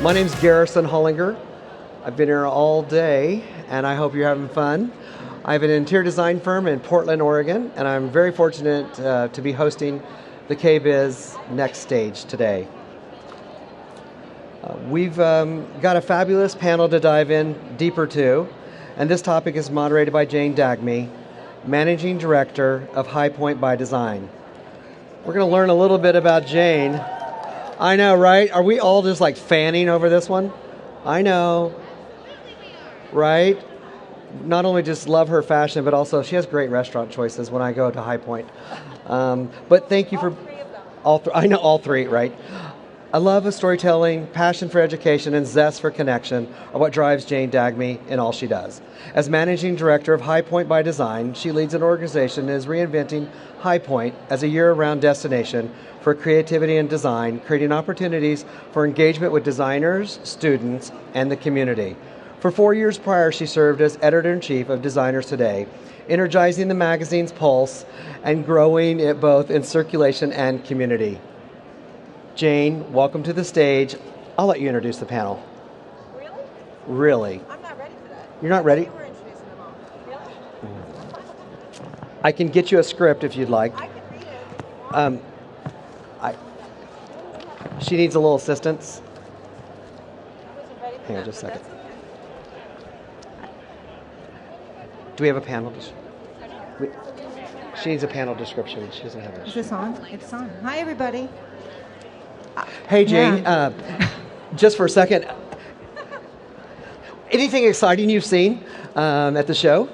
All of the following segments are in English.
My name's Garrison Hollinger. I've been here all day, and I hope you're having fun. I have an interior design firm in Portland, Oregon, and I'm very fortunate to be hosting the KBIS Next Stage today. We've got a fabulous panel to dive in deeper to, and this topic is moderated by Jane Dagmi, Managing Director of High Point by Design. We're going to learn a little bit about Jane. I know, right? Are we all just like fanning over this one? I know, right? Not only just love her fashion, but also she has great restaurant choices when I go to High Point. But thank you for all three. I know all three, right? I love storytelling, passion for education, and zest for connection are what drives Jane Dagmi in all she does. As Managing Director of High Point by Design, she leads an organization that is reinventing High Point as a year-round destination for creativity and design, creating opportunities for engagement with designers, students, and the community. For 4 years prior, she served as Editor-in-Chief of Designers Today, energizing the magazine's pulse and growing it both in circulation and community. Jane, welcome to the stage. I'll let you introduce the panel. Really? Really? I'm not ready for that. You're not ready? You were introducing them all. Really? I can get you a script if you'd like. I can read it if you want. She needs a little assistance. I wasn't ready for Hang on that, just a but second. that's okay. Do we have a panel? She needs a panel description. She doesn't have it. Is this on? It's on. Hi, everybody. Hey, Jane, Yeah. just for a second, anything exciting you've seen at the show?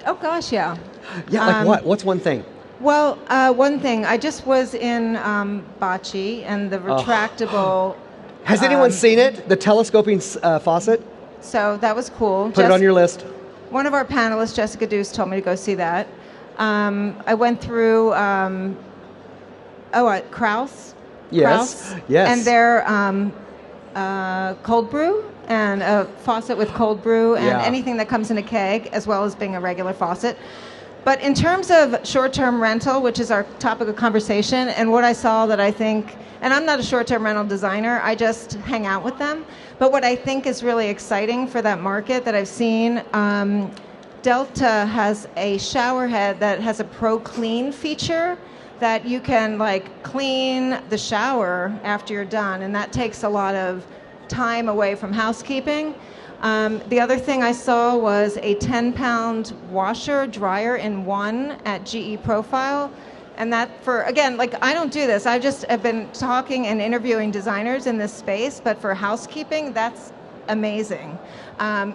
Oh, gosh, yeah. Yeah, like what? What's one thing? Well, one thing. I just was in Bocce and the retractable. Has anyone seen it? The telescoping faucet? So that was cool. Put it on your list. One of our panelists, Jessica Deuce, told me to go see that. I went through, Kraus. Yes, Kraus, yes. And their cold brew and a faucet with cold brew and Yeah. anything that comes in a keg, as well as being a regular faucet. But in terms of short-term rental, which is our topic of conversation, and what I saw that I think, and I'm not a short-term rental designer, I just hang out with them, but what I think is really exciting for that market that I've seen, Delta has a shower head that has a Pro Clean feature that you can like clean the shower after you're done, and that takes a lot of time away from housekeeping. The other thing I saw was a 10-pound washer dryer in one at GE Profile, and that for, again, like I don't do this, I just have been talking and interviewing designers in this space, but for housekeeping, that's amazing.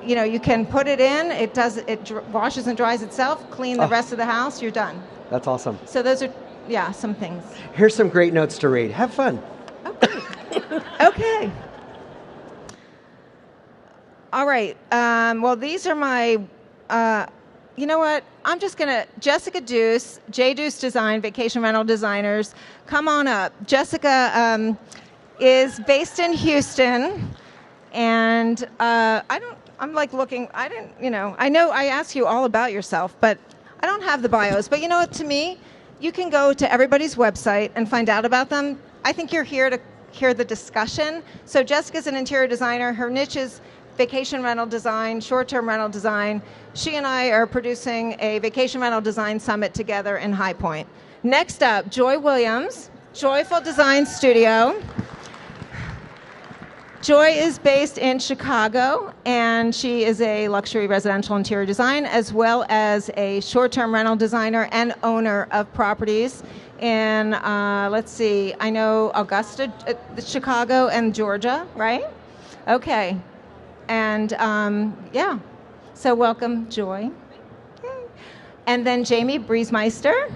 You can put it in, it washes and dries itself, clean the rest of the house, you're done. That's awesome. So those are, some things. Here's some great notes to read. Have fun. Okay. Okay. All right. Well, these are my, you know what? I'm just going to, Jessica Deuce, J Deuce Design, Vacation Rental Designers, come on up. Jessica is based in Houston, and I'm like looking, I know I ask you all about yourself, but I don't have the bios. But you know what, to me, you can go to everybody's website and find out about them. I think you're here to hear the discussion. So Jessica's an interior designer. Her niche is vacation rental design, short-term rental design. She and I are producing a vacation rental design summit together in High Point. Next up, Joy Williams, Joyful Design Studio. Joy is based in Chicago, and she is a luxury residential interior design, as well as a short-term rental designer and owner of properties in, I know Augusta, Chicago, and Georgia, right? Okay. And, so welcome, Joy. And then Jamie Briesmeister,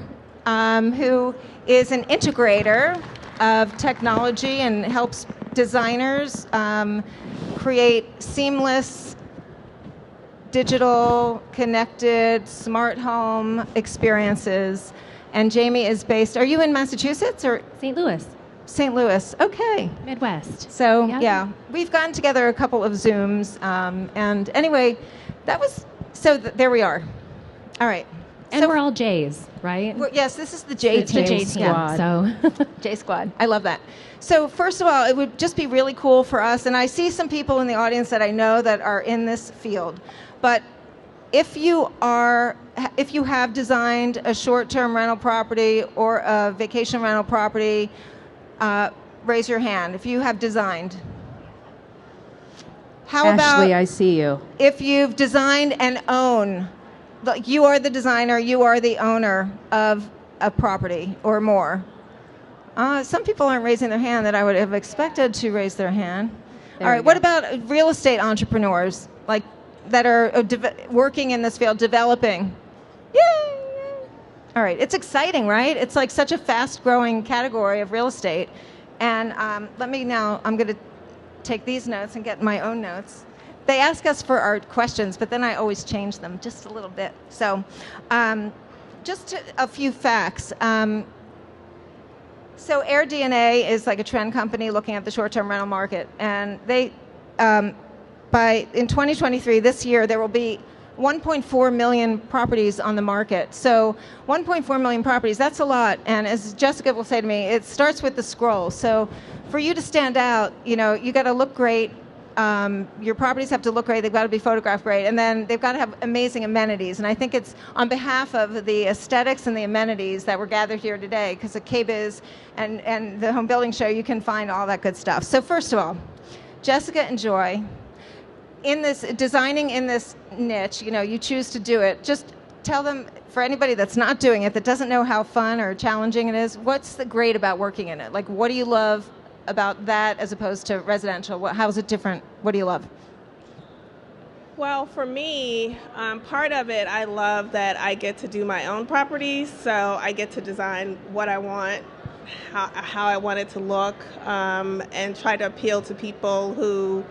who is an integrator of technology and helps designers create seamless, digital, connected, smart home experiences. And Jamie is based, are you in Massachusetts or? St. Louis. St. Louis, okay. Midwest. So, Yep. yeah, we've gotten together a couple of Zooms. And anyway, that was, there we are. All right. And we're all J's, right? Yes, this is the J It's the team. J team. Yeah. So J Squad. I love that. So first of all, it would just be really cool for us, and I see some people in the audience that I know that are in this field, but if you have designed a short-term rental property or a vacation rental property, raise your hand. If you have designed. How Ashley, about I see you. if you've designed and own? Like you are the designer, you are the owner of a property or more. Some people aren't raising their hand that I would have expected to raise their hand. There All we right, what go. about real estate entrepreneurs, like that are working in this field, developing? Yay! All right, it's exciting, right? It's like such a fast-growing category of real estate. And I'm going to take these notes and get my own notes. They ask us for our questions, but then I always change them just a little bit. So a few facts. So AirDNA is like a trend company looking at the short-term rental market. And they, in 2023, this year, there will be 1.4 million properties on the market. So 1.4 million properties, that's a lot. And as Jessica will say to me, it starts with the scroll. So for you to stand out, you got to look great. Your properties have to look great. They've got to be photographed great. And then they've got to have amazing amenities. And I think it's on behalf of the aesthetics and the amenities that we're gathered here today, because at KBIS and the Home Building Show, you can find all that good stuff. So first of all, Jessica and Joy, designing in this niche, you choose to do it. Just tell them, for anybody that's not doing it, that doesn't know how fun or challenging it is, what's the great about working in it? Like, what do you love about that as opposed to residential? How is it different? What do you love? Well, for me, part of it, I love that I get to do my own properties, so I get to design what I want, how I want it to look, and try to appeal to people who,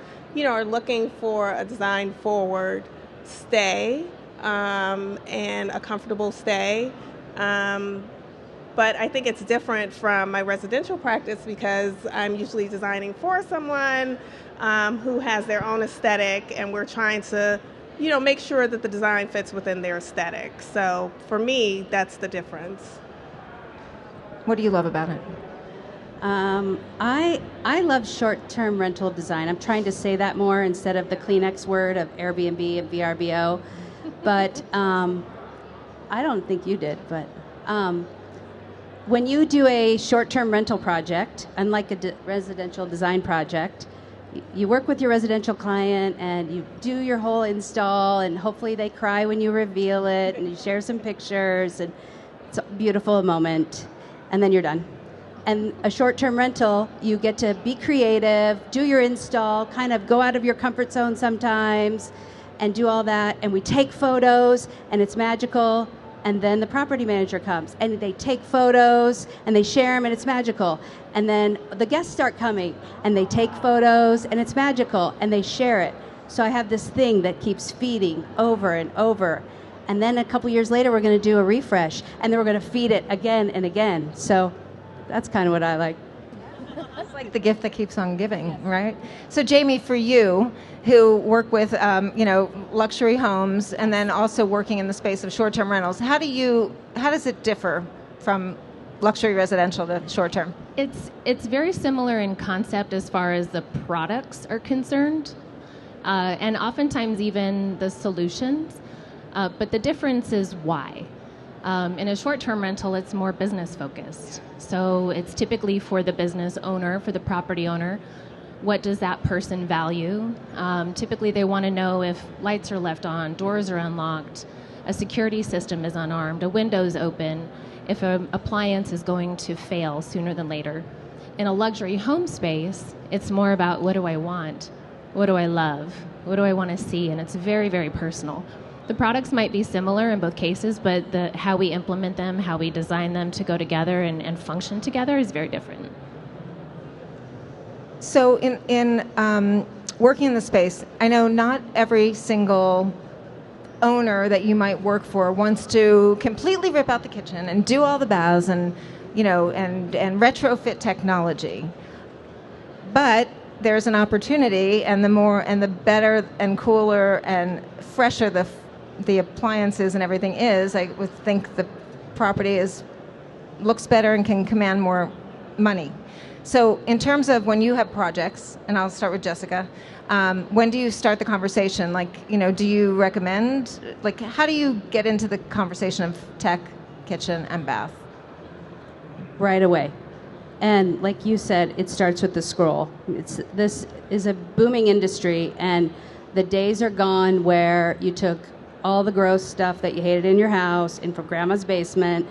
are looking for a design-forward stay and a comfortable stay. But I think it's different from my residential practice because I'm usually designing for someone who has their own aesthetic, and we're trying to, make sure that the design fits within their aesthetic. So for me, that's the difference. What do you love about it? I love short-term rental design. I'm trying to say that more instead of the Kleenex word of Airbnb and VRBO. But I don't think you did, but when you do a short-term rental project, unlike a residential design project, you work with your residential client and you do your whole install, and hopefully they cry when you reveal it, and you share some pictures, and it's a beautiful moment, and then you're done. And a short-term rental, you get to be creative, do your install, kind of go out of your comfort zone sometimes, and do all that, and we take photos, and it's magical. And then the property manager comes, and they take photos, and they share them, and it's magical. And then the guests start coming, and they take photos, and it's magical, and they share it. So I have this thing that keeps feeding over and over. And then a couple years later, we're going to do a refresh, and then we're going to feed it again and again. So that's kind of what I like. It's like the gift that keeps on giving, right? So Jamie, for you, who work with luxury homes and then also working in the space of short-term rentals, how does it differ from luxury residential to short-term? it's very similar in concept as far as the products are concerned, and oftentimes even the solutions. But the difference is why. In a short-term rental, it's more business focused. So it's typically for the business owner, for the property owner. What does that person value? Typically they want to know if lights are left on, doors are unlocked, a security system is unarmed, a window's open, if an appliance is going to fail sooner than later. In a luxury home space, it's more about what do I want? What do I love? What do I want to see? And it's very, very personal. The products might be similar in both cases, but how we implement them, how we design them to go together and function together is very different. So in working in the space, I know not every single owner that you might work for wants to completely rip out the kitchen and do all the baths and retrofit technology. But there's an opportunity, and the better and cooler and fresher the the appliances and everything is, I would think the property looks better and can command more money. So in terms of when you have projects, and I'll start with Jessica, when do you start the conversation? Do you recommend, how do you get into the conversation of tech, kitchen, and bath? Right away. And like you said, it starts with the scroll. This is a booming industry, and the days are gone where you took all the gross stuff that you hated in your house and from grandma's basement,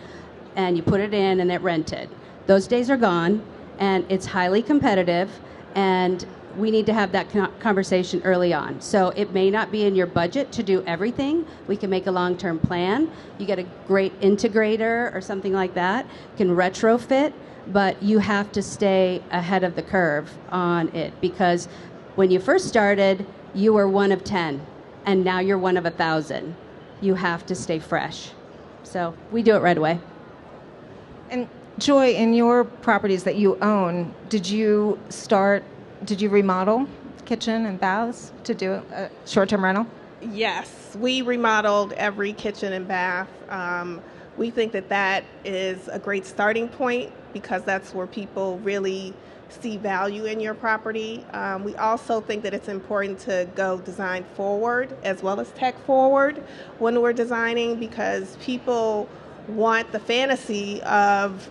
and you put it in and it rented. Those days are gone, and it's highly competitive, and we need to have that conversation early on. So it may not be in your budget to do everything. We can make a long-term plan. You get a great integrator or something like that, you can retrofit, but you have to stay ahead of the curve on it, because when you first started, you were one of 10, and now you're one of 1,000. You have to stay fresh. So we do it right away. And Joy, in your properties that you own, did you remodel kitchen and baths to do a short-term rental? Yes, we remodeled every kitchen and bath. We think that is a great starting point because that's where people really see value in your property. We also think that it's important to go design forward as well as tech forward when we're designing, because people want the fantasy of,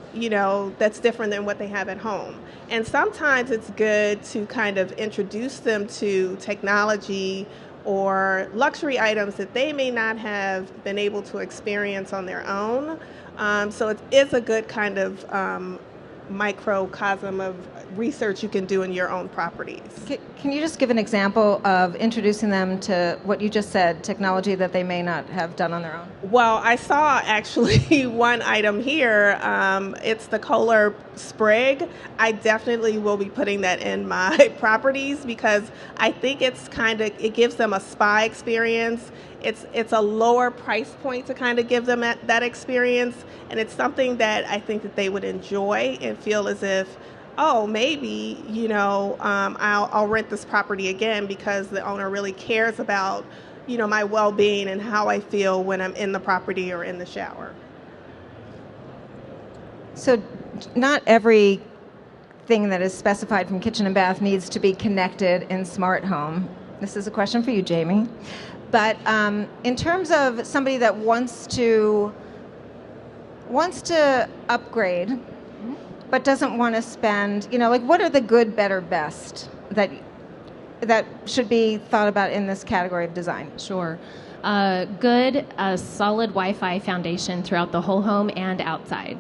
that's different than what they have at home. And sometimes it's good to kind of introduce them to technology or luxury items that they may not have been able to experience on their own. So it is a good kind of microcosm of research you can do in your own properties. Can you just give an example of introducing them to what you just said, technology that they may not have done on their own? Well, I saw actually one item here. It's the Kohler sprig. I definitely will be putting that in my properties because I think it gives them a spa experience. It's a lower price point to kind of give them that experience, and it's something that I think that they would enjoy and feel as if, oh, maybe, I'll rent this property again because the owner really cares about, my well-being and how I feel when I'm in the property or in the shower. So not every thing that is specified from kitchen and bath needs to be connected in smart home. This is a question for you, Jamie. But in terms of somebody that wants to upgrade, but doesn't want to spend, what are the good, better, best that should be thought about in this category of design? Sure. Good, solid Wi-Fi foundation throughout the whole home and outside.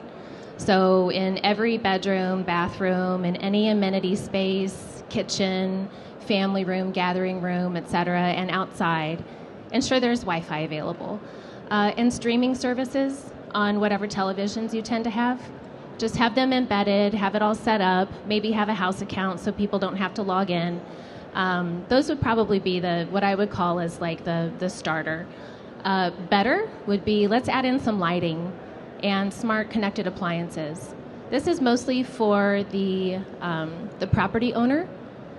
So in every bedroom, bathroom, in any amenity space, kitchen, family room, gathering room, etc., and outside, ensure there's Wi-Fi available. And streaming services on whatever televisions you tend to have, just have them embedded, have it all set up, maybe have a house account so people don't have to log in. Those would probably be what I would call as like the starter. Better would be, let's add in some lighting and smart connected appliances. This is mostly for the property owner,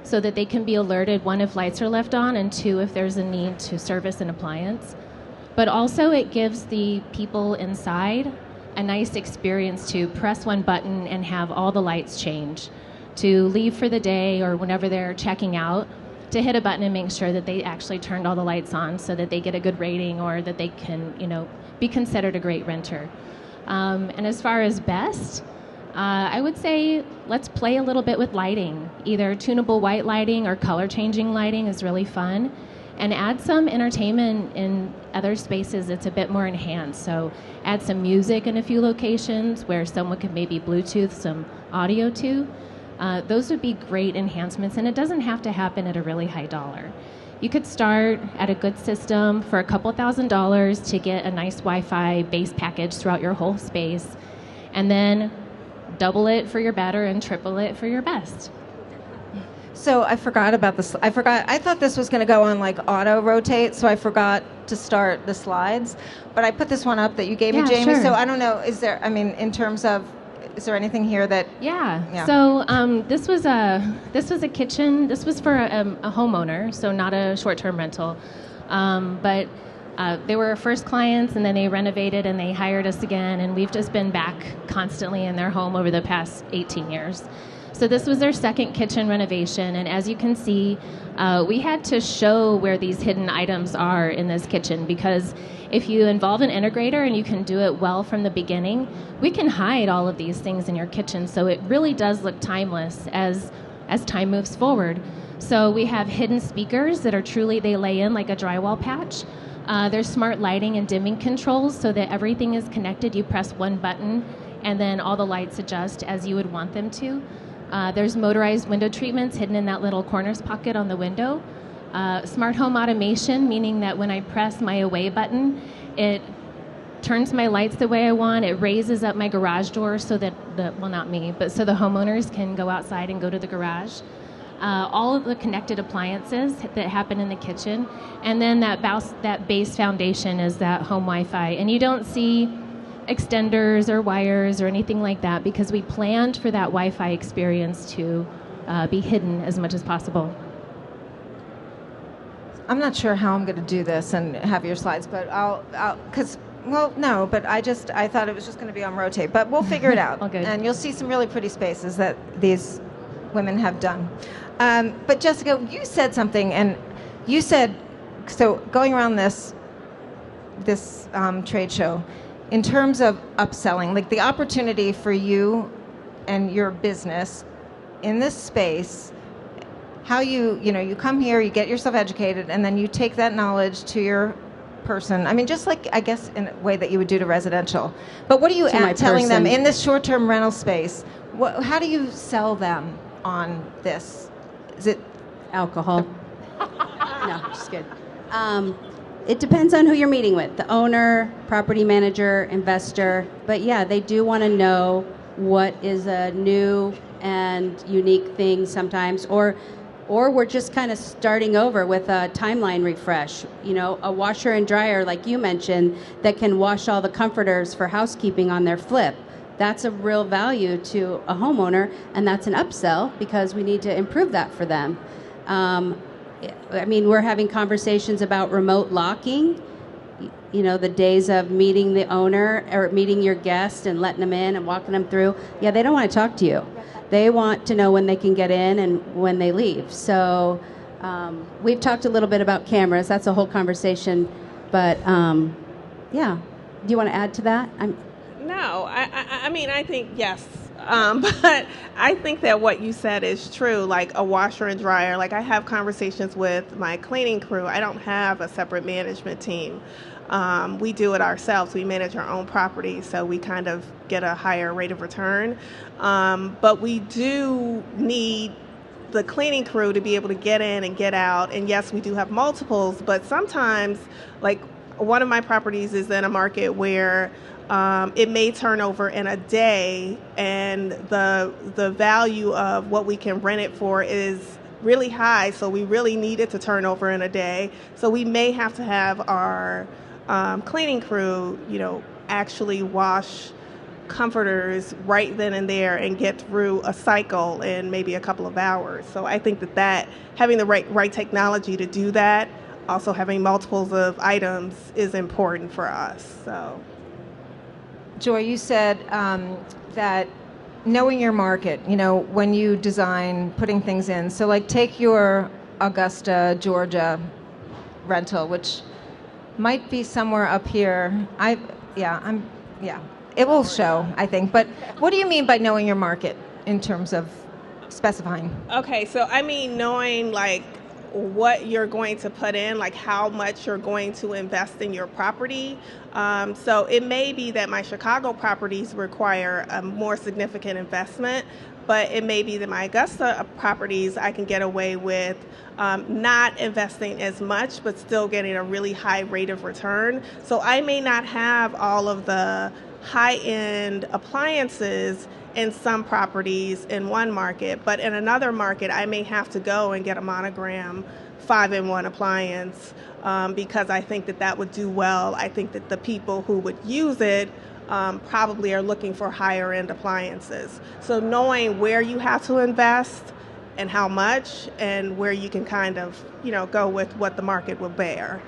so that they can be alerted, one, if lights are left on, and two, if there's a need to service an appliance. But also it gives the people inside a nice experience to press one button and have all the lights change, to leave for the day or whenever they're checking out, to hit a button and make sure that they actually turned all the lights on so that they get a good rating or that they can, be considered a great renter. And as far as best, I would say let's play a little bit with lighting. Either tunable white lighting or color changing lighting is really fun. And add some entertainment in other spaces that's a bit more enhanced. So add some music in a few locations where someone could maybe Bluetooth some audio to. Those would be great enhancements, and it doesn't have to happen at a really high dollar. You could start at a good system for a couple $1,000s to get a nice Wi-Fi base package throughout your whole space, and then double it for your better and triple it for your best. So I forgot about this. I thought this was going to go on like auto rotate, so I forgot to start the slides. But I put this one up that you gave me, Jamie. Sure. So I don't know, is there anything here that... Yeah. So this was a kitchen. This was for a homeowner, so not a short-term rental. But They were our first clients, and then they renovated and they hired us again, and we've just been back constantly in their home over the past 18 years. So this was their second kitchen renovation, and as you can see, we had to show where these hidden items are in this kitchen, because if you involve an integrator and you can do it well from the beginning, we can hide all of these things in your kitchen, so it really does look timeless as time moves forward. So we have hidden speakers that are truly, they lay in like a drywall patch. There's smart lighting and dimming controls so that everything is connected. You press one button and then all the lights adjust as you would want them to. There's motorized window treatments hidden in that little corners pocket on the window. Smart home automation, meaning that when I press my away button, it turns my lights the way I want. It raises up my garage door so that, well, not me, but so the homeowners can go outside and go to the garage. All of the connected appliances that happen in the kitchen. And then that base foundation is that home Wi-Fi. And you don't see extenders or wires or anything like that because we planned for that Wi-Fi experience to be hidden as much as possible. I'm not sure how I'm going to do this and have your slides, but I thought it was just going to be on rotate, but we'll figure it out. All good. And you'll see some really pretty spaces that these women have done. But Jessica, you said something, and you said, so going around this trade show, in terms of upselling, like the opportunity for you and your business in this space, how you come here, you get yourself educated, and then you take that knowledge to your person. I mean, just like, I guess, in a way that you would do to residential. But what are you telling them in this short-term rental space? How do you sell them on this? Is it alcohol? No, just kidding. It depends on who you're meeting with, the owner, property manager, investor. But yeah, they do want to know what is a new and unique thing sometimes, or we're just kind of starting over with a timeline refresh. A washer and dryer, like you mentioned, that can wash all the comforters for housekeeping on their flip. That's a real value to a homeowner, and that's an upsell because we need to improve that for them. We're having conversations about remote locking, the days of meeting the owner or meeting your guest and letting them in and walking them through. Yeah, they don't want to talk to you. They want to know when they can get in and when they leave. So we've talked a little bit about cameras. That's a whole conversation. But, yeah. Do you want to add to that? No, I think yes. But I think that what you said is true, like a washer and dryer. Like I have conversations with my cleaning crew. I don't have a separate management team. We do it ourselves. We manage our own property, so we kind of get a higher rate of return. But we do need the cleaning crew to be able to get in and get out. And yes, we do have multiples, but sometimes, like one of my properties is in a market where it may turn over in a day, and the value of what we can rent it for is really high, so we really need it to turn over in a day. So we may have to have our cleaning crew, actually wash comforters right then and there and get through a cycle in maybe a couple of hours. So I think that having the right technology to do that, also having multiples of items is important for us. So. Joy, you said that knowing your market, when you design, putting things in. So, like, take your Augusta, Georgia rental, which might be somewhere up here. It will show, I think. But what do you mean by knowing your market in terms of specifying? Okay, so I mean knowing, like, what you're going to put in, like how much you're going to invest in your property. So it may be that my Chicago properties require a more significant investment, but it may be that my Augusta properties I can get away with not investing as much, but still getting a really high rate of return. So I may not have all of the high-end appliances in some properties in one market, but in another market I may have to go and get a Monogram 5-in-1 appliance because I think that would do well. I think that the people who would use it probably are looking for higher end appliances. So knowing where you have to invest and how much, and where you can kind of go with what the market will bear.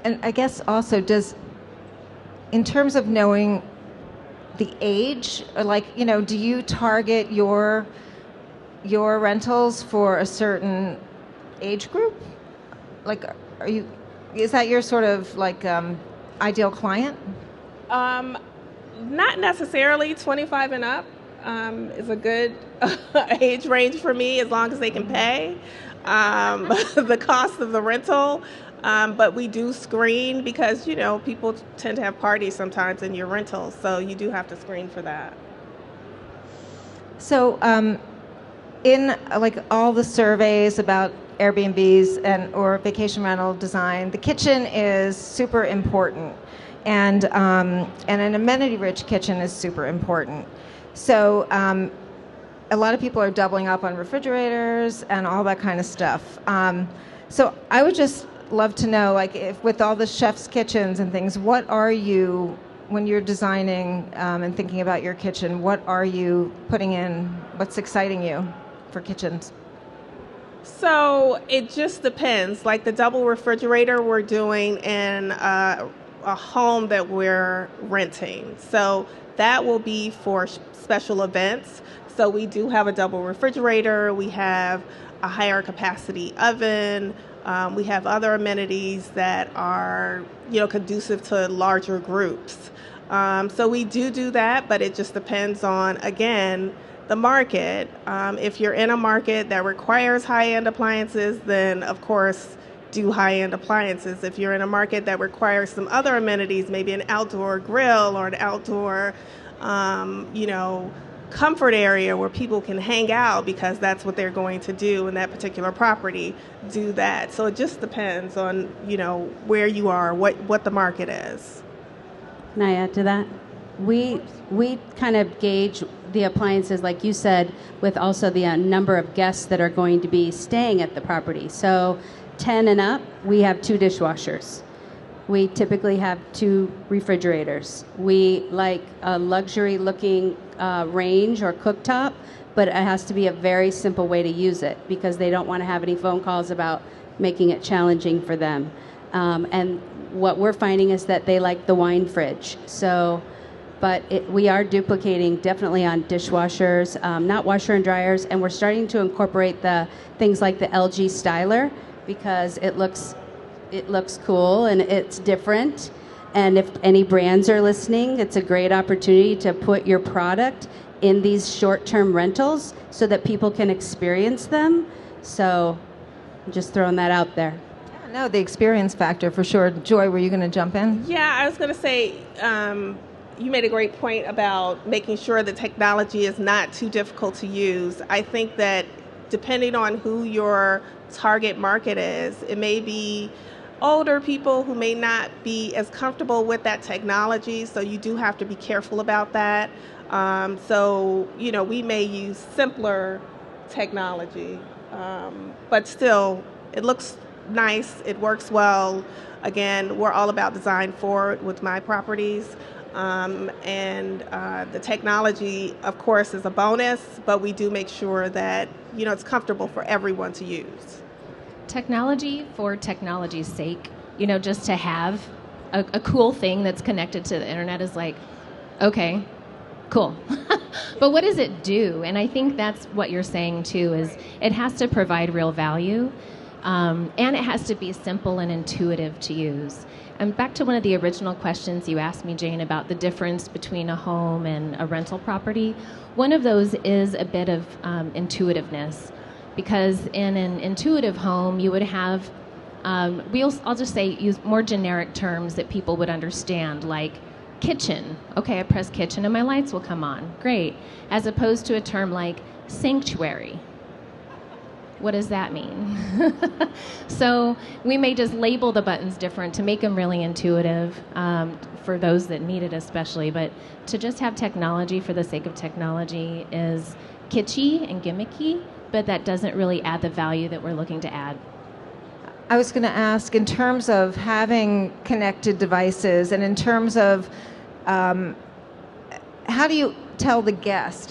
And I guess also, in terms of knowing the age, or like, do you target your rentals for a certain age group? Like, is that your sort of like ideal client? Not necessarily. 25 and up is a good age range for me, as long as they can pay the cost of the rental. But we do screen because, people tend to have parties sometimes in your rentals, so you do have to screen for that. So in like all the surveys about Airbnbs or vacation rental design, the kitchen is super important, and an amenity-rich kitchen is super important. So a lot of people are doubling up on refrigerators and all that kind of stuff. So I would just love to know, like, if with all the chef's kitchens and things, what are you, when you're designing and thinking about your kitchen, what are you putting in? What's exciting you for kitchens? So it just depends. Like the double refrigerator we're doing in a home that we're renting. So that will be for special events. So we do have a double refrigerator. We have a higher capacity oven. We have other amenities that are, conducive to larger groups. So we do that, but it just depends on, again, the market. If you're in a market that requires high-end appliances, then of course do high-end appliances. If you're in a market that requires some other amenities, maybe an outdoor grill or an outdoor, comfort area where people can hang out because that's what they're going to do in that particular property, do that. So it just depends on, where you are, what the market is. Can I add to that? We kind of gauge the appliances, like you said, with also the number of guests that are going to be staying at the property. So 10 and up, we have 2 dishwashers. We typically have 2 refrigerators. We like a luxury-looking range or cooktop, but it has to be a very simple way to use it because they don't want to have any phone calls about making it challenging for them. And what we're finding is that they like the wine fridge. So, but we are duplicating definitely on dishwashers, not washer and dryers, and we're starting to incorporate the things like the LG styler because it looks cool and it's different. And if any brands are listening, it's a great opportunity to put your product in these short-term rentals so that people can experience them. So I'm just throwing that out there. Yeah, no, the experience factor for sure. Joy, were you going to jump in? Yeah, I was going to say, you made a great point about making sure the technology is not too difficult to use. I think that depending on who your target market is, it may be older people who may not be as comfortable with that technology, so you do have to be careful about that. So, we may use simpler technology, but still, it looks nice, it works well. Again, we're all about design forward with my properties, and the technology, of course, is a bonus, but we do make sure that, it's comfortable for everyone to use. Technology for technology's sake, just to have a cool thing that's connected to the internet is like, okay, cool. But what does it do? And I think that's what you're saying too, is it has to provide real value, and it has to be simple and intuitive to use. And back to one of the original questions you asked me, Jane, about the difference between a home and a rental property. One of those is a bit of intuitiveness. Because in an intuitive home, you would have, I'll just say, use more generic terms that people would understand, like kitchen. Okay, I press kitchen and my lights will come on. Great. As opposed to a term like sanctuary. What does that mean? So we may just label the buttons different to make them really intuitive for those that need it especially. But to just have technology for the sake of technology is kitschy and gimmicky, but that doesn't really add the value that we're looking to add. I was going to ask, in terms of having connected devices and in terms of how do you tell the guest,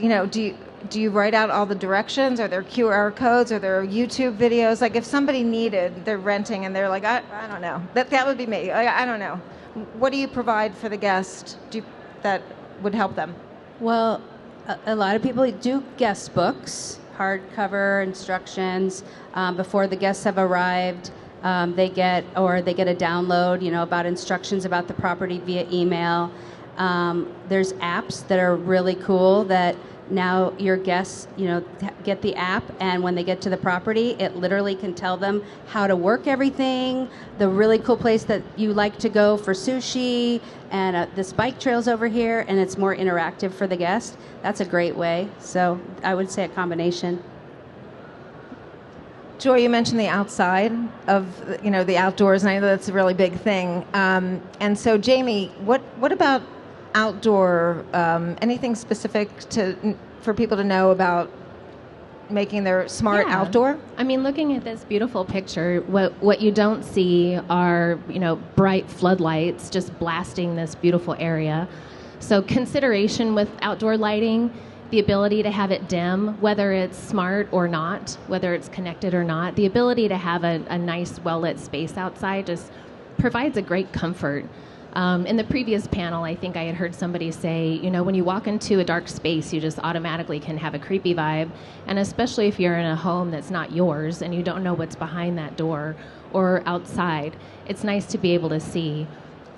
do you write out all the directions? Are there QR codes? Are there YouTube videos? Like if somebody they're renting and they're like, I don't know. That would be me. I don't know. What do you provide for the guest that would help them? Well, a lot of people do guest books, hardcover instructions before the guests have arrived. They get a download, about instructions about the property via email. There's apps that are really cool that now your guests, get the app, and when they get to the property, it literally can tell them how to work everything, the really cool place that you like to go for sushi, and this bike trail's over here, and it's more interactive for the guest. That's a great way. So I would say a combination. Joy, you mentioned the outside of, the outdoors, and I know that's a really big thing. And so, Jamie, what about outdoor? Anything specific for people to know about making their smart outdoor? I mean, looking at this beautiful picture, what you don't see are, bright floodlights just blasting this beautiful area. So consideration with outdoor lighting, the ability to have it dim, whether it's smart or not, whether it's connected or not, the ability to have a nice, well-lit space outside just provides a great comfort. In the previous panel, I think I had heard somebody say, when you walk into a dark space, you just automatically can have a creepy vibe. And especially if you're in a home that's not yours and you don't know what's behind that door or outside, it's nice to be able to see.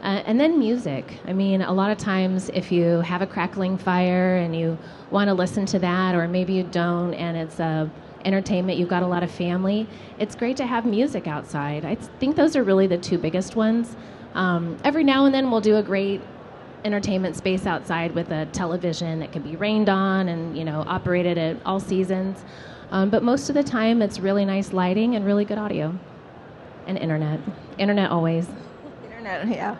And then music. I mean, a lot of times if you have a crackling fire and you want to listen to that, or maybe you don't, and it's entertainment, you've got a lot of family, it's great to have music outside. I think those are really the two biggest ones. Every now and then we'll do a great entertainment space outside with a television that can be rained on and, operated at all seasons. But most of the time it's really nice lighting and really good audio. And internet. Internet always. Internet, yeah.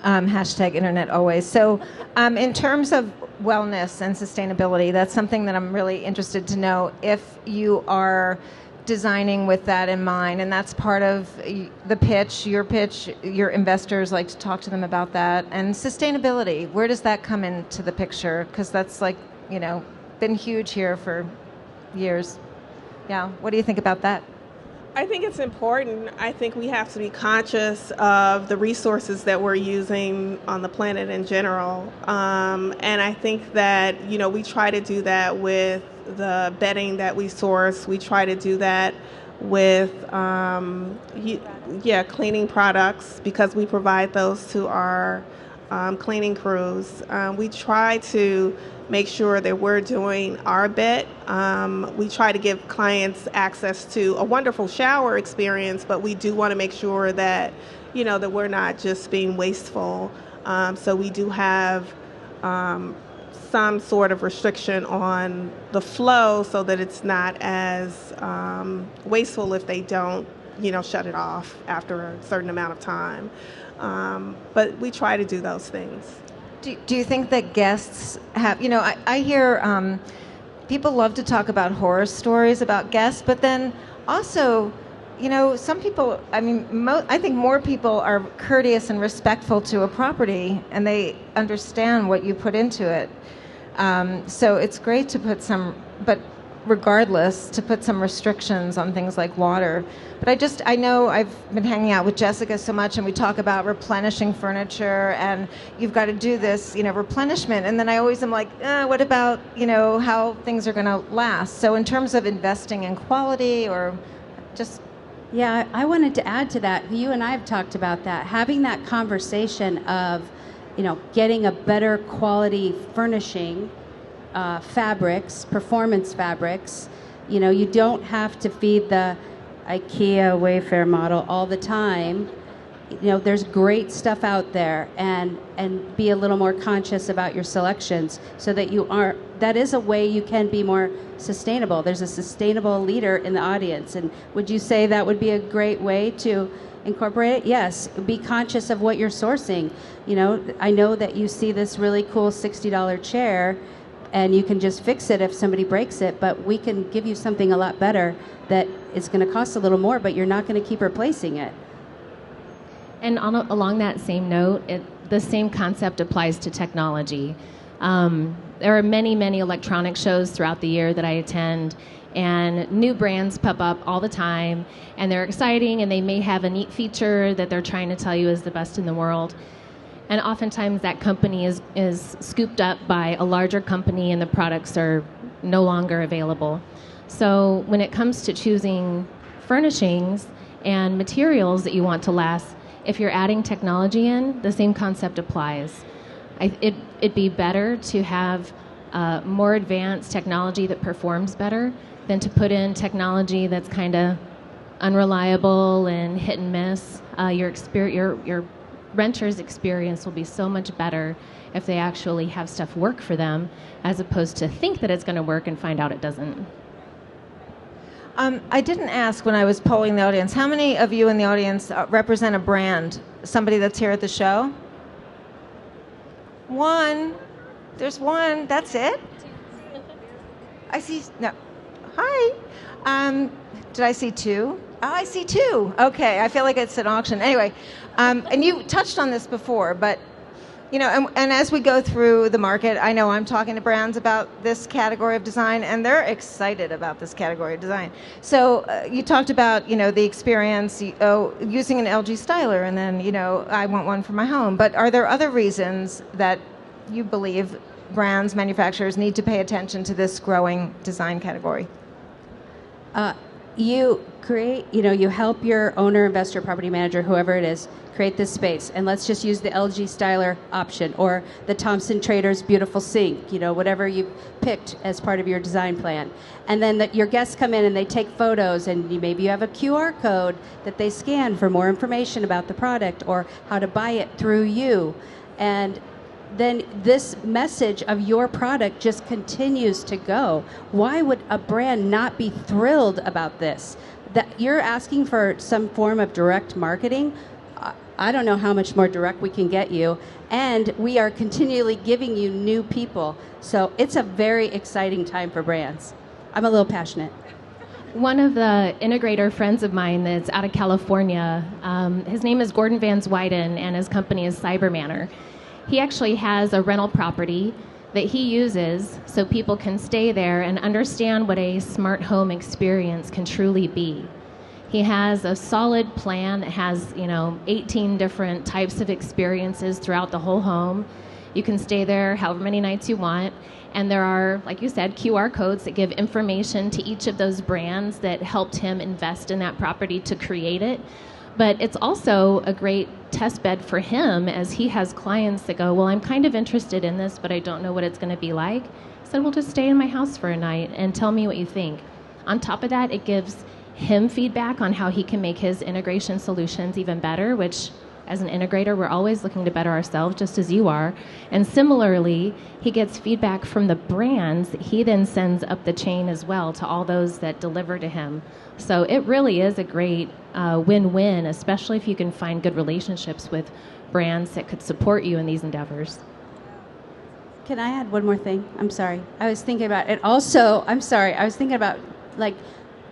Hashtag internet always. So in terms of wellness and sustainability, that's something that I'm really interested to know if you are designing with that in mind, and that's part of the pitch, your investors like to talk to them about that. And sustainability, where does that come into the picture? Because that's been huge here for years. Yeah, what do you think about that? I think it's important. I think we have to be conscious of the resources that we're using on the planet in general. And I think that, we try to do that with the bedding that we source. We try to do that with, cleaning products, because we provide those to our cleaning crews. We try to make sure that we're doing our bit. We try to give clients access to a wonderful shower experience, but we do want to make sure that, that we're not just being wasteful. So we do have some sort of restriction on the flow so that it's not as wasteful if they don't, shut it off after a certain amount of time. But we try to do those things. Do you think that guests have, I hear people love to talk about horror stories about guests, but then also, some people, I think more people are courteous and respectful to a property, and they understand what you put into it. So it's great to put but regardless, to put some restrictions on things like water. But I know I've been hanging out with Jessica so much, and we talk about replenishing furniture, and you've got to do this, replenishment. And then I always am like, what about, how things are going to last? So in terms of investing in quality or just... Yeah, I wanted to add to that. You and I have talked about that, having that conversation of, getting a better quality furnishing, fabrics, performance fabrics. You don't have to feed the IKEA Wayfair model all the time. There's great stuff out there, and be a little more conscious about your selections so that that is a way you can be more sustainable. There's a sustainable leader in the audience, and would you say that would be a great way to incorporate it? Yes, be conscious of what you're sourcing. I know that you see this really cool $60 chair, and you can just fix it if somebody breaks it, but we can give you something a lot better that is going to cost a little more, but you're not going to keep replacing it. And along that same note, the same concept applies to technology. There are many, many electronic shows throughout the year that I attend, and new brands pop up all the time, and they're exciting, and they may have a neat feature that they're trying to tell you is the best in the world. And oftentimes that company is scooped up by a larger company, and the products are no longer available. So when it comes to choosing furnishings and materials that you want to last, if you're adding technology in, the same concept applies. It'd be better to have more advanced technology that performs better than to put in technology that's kind of unreliable and hit and miss. Your renter's experience will be so much better if they actually have stuff work for them, as opposed to think that it's going to work and find out it doesn't. I didn't ask when I was polling the audience, how many of you in the audience represent a brand? Somebody that's here at the show? One. There's one. That's it? I see. No. Hi. Did I see two? Oh, I see two. Okay. I feel like it's an auction. Anyway, and you touched on this before, but you know, and as we go through the market, I know I'm talking to brands about this category of design, and they're excited about this category of design. So you talked about, you know, the experience, using an LG styler, and then, you know, I want one for my home. But are there other reasons that you believe brands, manufacturers need to pay attention to this growing design category? You create, you help your owner, investor, property manager, whoever it is, create this space. And let's just use the LG Styler option or the Thompson Traders beautiful sink, whatever you picked as part of your design plan. And then your guests come in and they take photos, and maybe you have a QR code that they scan for more information about the product or how to buy it through you. And then this message of your product just continues to go. Why would a brand not be thrilled about this? That you're asking for some form of direct marketing. I don't know how much more direct we can get you. And we are continually giving you new people. So it's a very exciting time for brands. I'm a little passionate. One of the integrator friends of mine that's out of California, his name is Gordon Van Zwyden, and his company is Cybermanor. He actually has a rental property that he uses so people can stay there and understand what a smart home experience can truly be. He has a solid plan that has, 18 different types of experiences throughout the whole home. You can stay there however many nights you want. And there are, like you said, QR codes that give information to each of those brands that helped him invest in that property to create it. But it's also a great test bed for him as he has clients that go, well, I'm kind of interested in this, but I don't know what it's going to be like. I said, well, just stay in my house for a night and tell me what you think. On top of that, it gives him feedback on how he can make his integration solutions even better, which as an integrator, we're always looking to better ourselves, just as you are. And similarly, he gets feedback from the brands that he then sends up the chain as well to all those that deliver to him. So it really is a great win-win, especially if you can find good relationships with brands that could support you in these endeavors. Can I add one more thing? I'm sorry. I was thinking about it also. I was thinking about,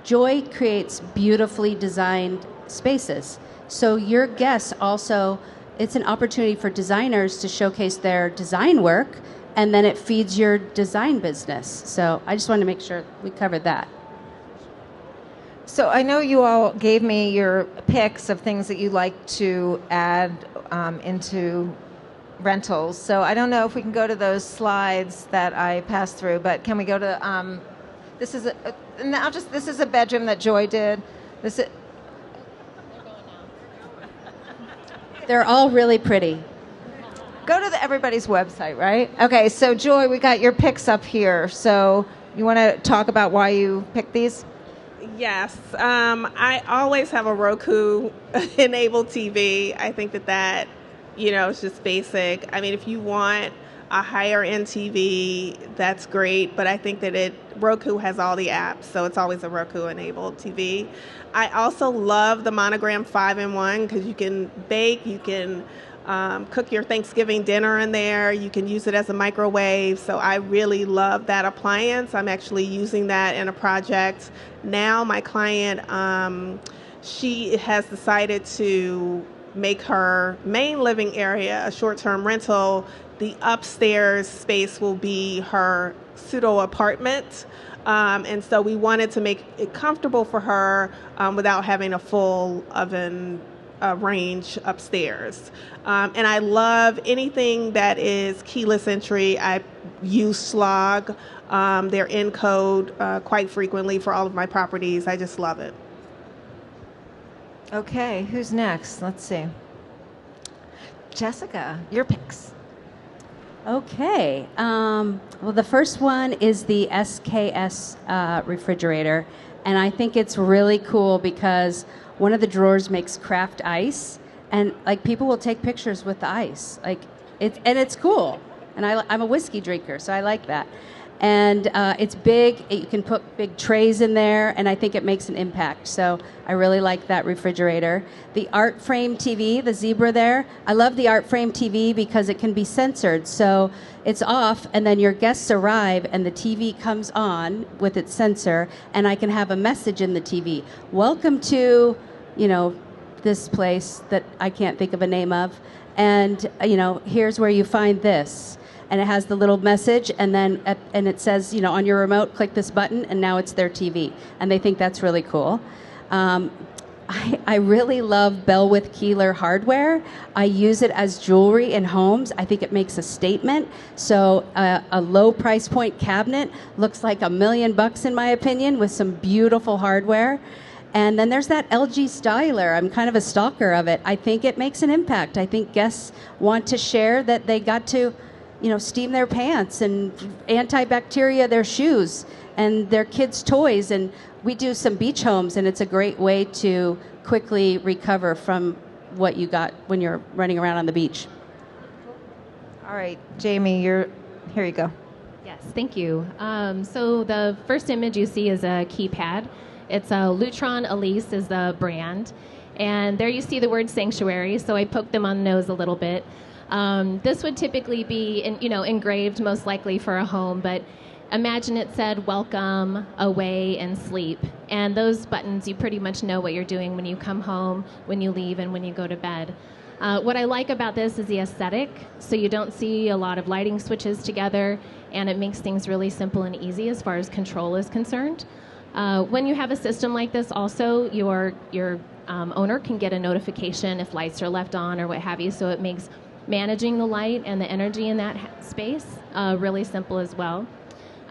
Joy creates beautifully designed spaces. So your guests also, it's an opportunity for designers to showcase their design work, and then it feeds your design business. So I just wanted to make sure we covered that. So I know you all gave me your picks of things that you'd like to add into rentals. So I don't know if we can go to those slides that I passed through, but can we go to this is a bedroom that Joy did. They're all really pretty. Go to everybody's website, right? Okay, so Joy, we got your picks up here. So you want to talk about why you picked these? Yes. I always have a Roku-enabled TV. I think that is just basic. I mean, if you want a higher-end TV, that's great, but I think that Roku has all the apps, so it's always a Roku-enabled TV. I also love the Monogram 5-in-1 because you can bake, you can cook your Thanksgiving dinner in there, you can use it as a microwave, so I really love that appliance. I'm actually using that in a project now. My client, she has decided to make her main living area a short-term rental the upstairs space will be her pseudo apartment. And so we wanted to make it comfortable for her without having a full oven range upstairs. And I love anything that is keyless entry. I use Slog. They're in code quite frequently for all of my properties. I just love it. Okay, who's next? Let's see. Jessica, your picks. Okay. Well, the first one is the SKS refrigerator. And I think it's really cool because one of the drawers makes craft ice. And like people will take pictures with the ice. It's cool. And I'm a whiskey drinker, so I like that. And it's big. You can put big trays in there, and I think it makes an impact. So I really like that refrigerator. The Art Frame TV, the zebra there. I love the Art Frame TV because it can be censored. So it's off, and then your guests arrive, and the TV comes on with its sensor, and I can have a message in the TV. Welcome to, this place that I can't think of a name of. And, here's where you find this. And it has the little message, and then and it says, on your remote, click this button, and now it's their TV. And they think that's really cool. I really love Bellwith Keeler hardware. I use it as jewelry in homes. I think it makes a statement. So a low price point cabinet looks like $1 million in my opinion, with some beautiful hardware. And then there's that LG styler. I'm kind of a stalker of it. I think it makes an impact. I think guests want to share that they got to steam their pants and antibacteria their shoes and their kids' toys. And we do some beach homes, and it's a great way to quickly recover from what you got when you're running around on the beach. All right, Jamie, here you go. Yes, thank you. So the first image you see is a keypad. It's a Lutron Elise is the brand. And there you see the word sanctuary, so I poked them on the nose a little bit. This would typically be, engraved most likely for a home, but imagine it said welcome, away, and sleep. And those buttons, you pretty much know what you're doing when you come home, when you leave, and when you go to bed. What I like about this is the aesthetic, so you don't see a lot of lighting switches together, and it makes things really simple and easy as far as control is concerned. When you have a system like this also, your owner can get a notification if lights are left on or what have you, so it makes managing the light and the energy in that space really simple as well.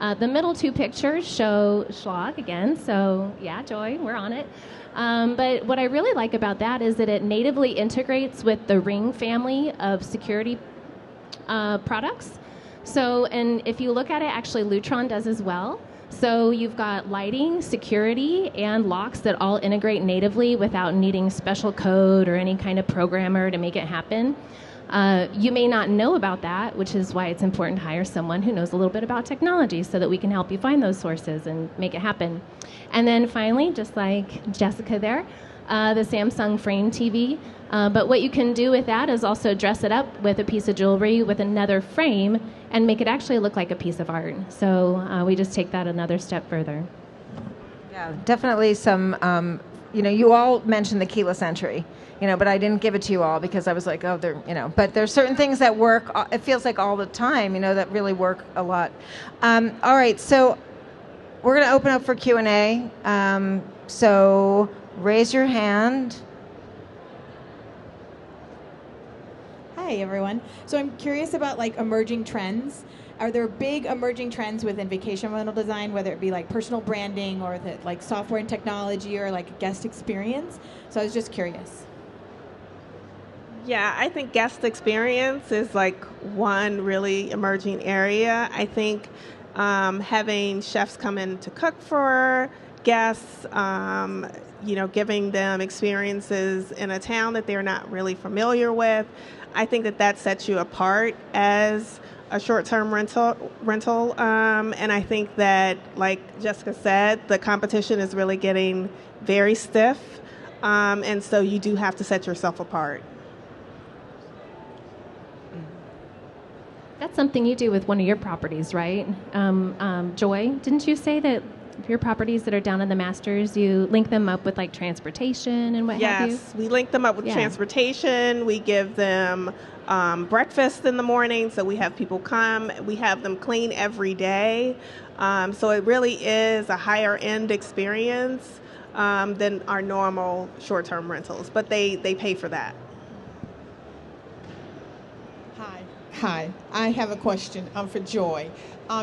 The middle two pictures show Schlag again, so yeah, Joy, we're on it. But what I really like about that is that it natively integrates with the Ring family of security products. So, and if you look at it, actually Lutron does as well. So you've got lighting, security, and locks that all integrate natively without needing special code or any kind of programmer to make it happen. You may not know about that, which is why it's important to hire someone who knows a little bit about technology so that we can help you find those sources and make it happen. And then finally, just like Jessica there, the Samsung Frame TV. But what you can do with that is also dress it up with a piece of jewelry with another frame and make it actually look like a piece of art. So we just take that another step further. Yeah, definitely some, you all mentioned the keyless entry. But I didn't give it to you all because I was like, but there's certain things that work, it feels like all the time, that really work a lot. All right, so we're going to open up for Q&A. So raise your hand. Hi, everyone. So I'm curious about emerging trends. Are there big emerging trends within vacation rental design, whether it be personal branding or software and technology or guest experience? So I was just curious. Yeah, I think guest experience is one really emerging area. I think having chefs come in to cook for guests, giving them experiences in a town that they're not really familiar with, I think that sets you apart as a short-term rental. And I think that, like Jessica said, the competition is really getting very stiff. And so you do have to set yourself apart. That's something you do with one of your properties, right? Joy, didn't you say that your properties that are down in the masters, you link them up with like transportation and what have you? Yes, we link them up with Yeah. transportation. We give them breakfast in the morning, so we have people come. We have them clean every day. So it really is a higher end experience than our normal short-term rentals, but they pay for that. Hi, I have a question for Joy.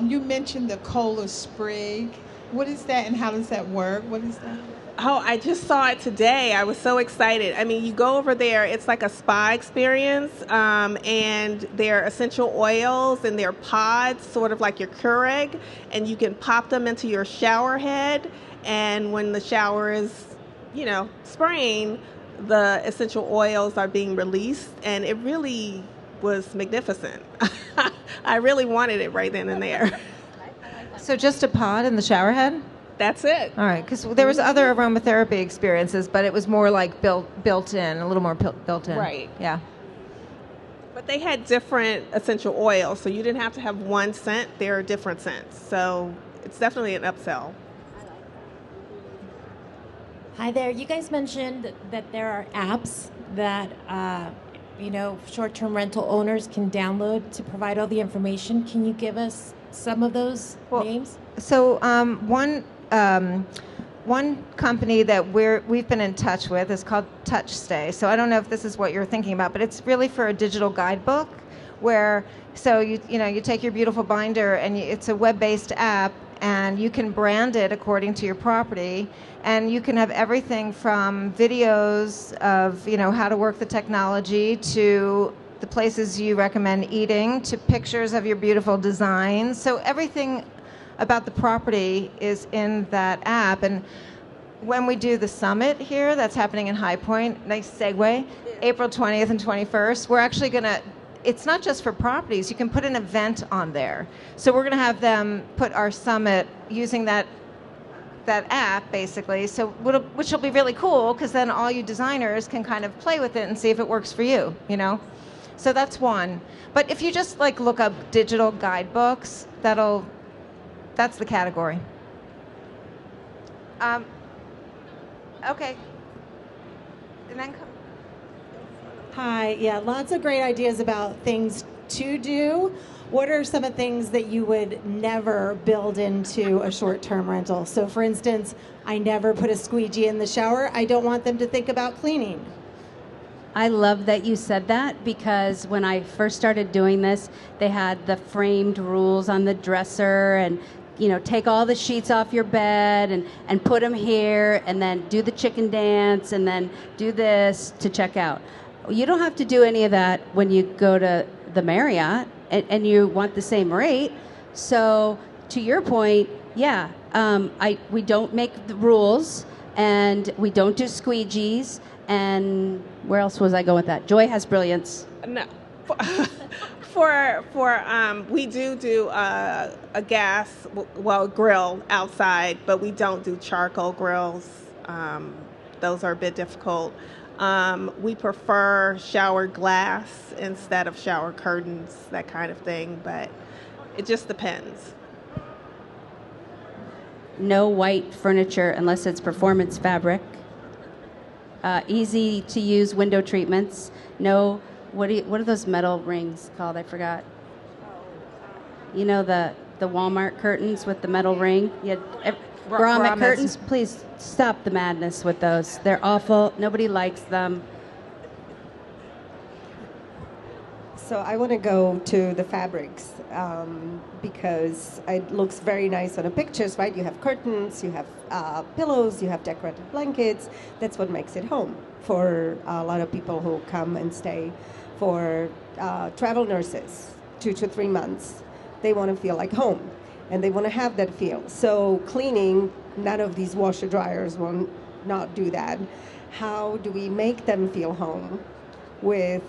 You mentioned the Cola Sprig. What is that and how does that work? What is that? Oh, I just saw it today. I was so excited. I mean, you go over there, it's like a spa experience, and they're essential oils and they're pods, sort of like your Keurig, and you can pop them into your shower head, and when the shower is, spraying, the essential oils are being released, and it really was magnificent. I really wanted it right then and there. So just a pod in the shower head? That's it. All right, because there was other aromatherapy experiences, but it was more like built in, a little more built in. Right. Yeah. But they had different essential oils, so you didn't have to have one scent. There are different scents. So it's definitely an upsell. Hi there. You guys mentioned that there are apps that short-term rental owners can download to provide all the information. Can you give us some of those names? So one company that we've been in touch with is called TouchStay. So I don't know if this is what you're thinking about, but it's really for a digital guidebook where you take your beautiful binder and it's a web-based app and you can brand it according to your property, and you can have everything from videos of how to work the technology to the places you recommend eating to pictures of your beautiful designs. So everything about the property is in that app. And when we do the summit here, that's happening in High Point, nice segue, April 20th and 21st, we're actually going to, it's not just for properties, you can put an event on there. So we're going to have them put our summit using that app, basically, so which will be really cool, because then all you designers can kind of play with it and see if it works for you, So that's one. But if you just look up digital guidebooks, that's the category. Okay. And then come. Hi, yeah, lots of great ideas about things to do. What are some of the things that you would never build into a short-term rental? So for instance, I never put a squeegee in the shower. I don't want them to think about cleaning. I love that you said that, because when I first started doing this, they had the framed rules on the dresser and take all the sheets off your bed and put them here, and then do the chicken dance, and then do this to check out. You don't have to do any of that when you go to the Marriott, and you want the same rate. So to your point, yeah, we don't make the rules, and we don't do squeegees, and where else was I going with that? Joy has brilliance. No. We do a gas, grill outside, but we don't do charcoal grills. Those are a bit difficult. We prefer shower glass instead of shower curtains, that kind of thing, but it just depends. No white furniture unless it's performance fabric. Easy to use window treatments. No, what are those metal rings called? I forgot. The Walmart curtains with the metal ring. Grommet curtains. Please stop the madness with those. They're awful. Nobody likes them. So I want to go to the fabrics because it looks very nice on the pictures, right? You have curtains, you have pillows, you have decorative blankets. That's what makes it home for a lot of people who come and stay. For travel nurses, 2 to 3 months, they want to feel like home, and they want to have that feel. So cleaning, none of these washer dryers will not do that. How do we make them feel home with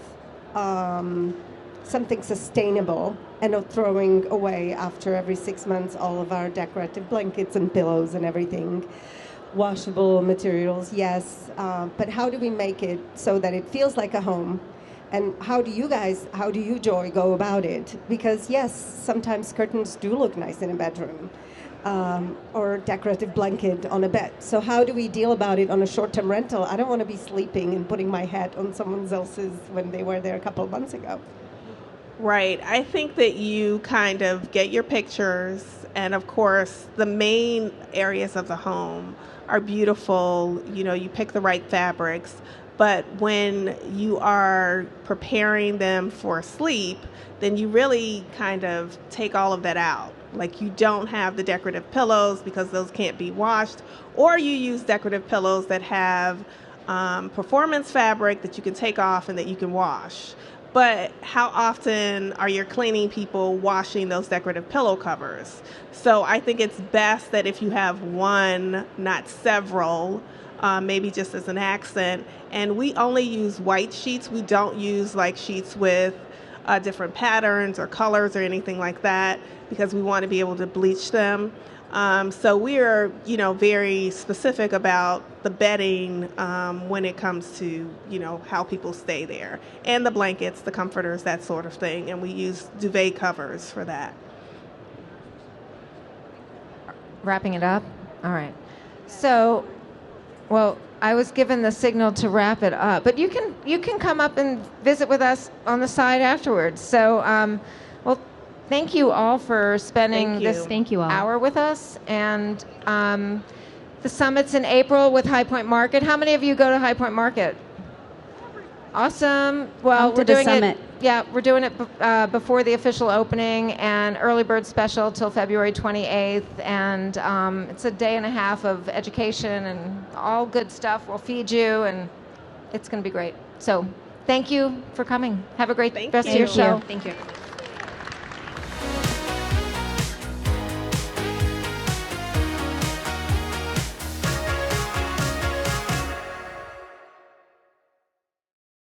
something sustainable, and not throwing away after every 6 months all of our decorative blankets and pillows and everything? Washable materials, yes, but how do we make it so that it feels like a home? And how do you, Joy, go about it? Because yes, sometimes curtains do look nice in a bedroom, or decorative blanket on a bed. So how do we deal about it on a short-term rental? I don't want to be sleeping and putting my head on someone else's when they were there a couple of months ago. Right. I think that you kind of get your pictures, and of course, the main areas of the home are beautiful. You know, you pick the right fabrics, but when you are preparing them for sleep, then you really kind of take all of that out. Like, you don't have the decorative pillows because those can't be washed, or you use decorative pillows that have performance fabric that you can take off and that you can wash. But how often are your cleaning people washing those decorative pillow covers? So I think it's best that if you have one, not several, maybe just as an accent. And we only use white sheets. We don't use like sheets with different patterns or colors or anything like that, because we want to be able to bleach them. So we are, very specific about the bedding when it comes to, how people stay there, and the blankets, the comforters, that sort of thing. And we use duvet covers for that. Wrapping it up? All right. So, well, I was given the signal to wrap it up, but you can come up and visit with us on the side afterwards. So, well, thank you all for spending this hour with us. And the summit's in April with High Point Market. How many of you go to High Point Market? Awesome. Well, we're doing it. Yeah, we're doing it before the official opening, and early bird special till February 28th. And it's a day and a half of education and all good stuff. We'll feed you, and it's going to be great. So thank you for coming. Have a great rest of your show. Thank you.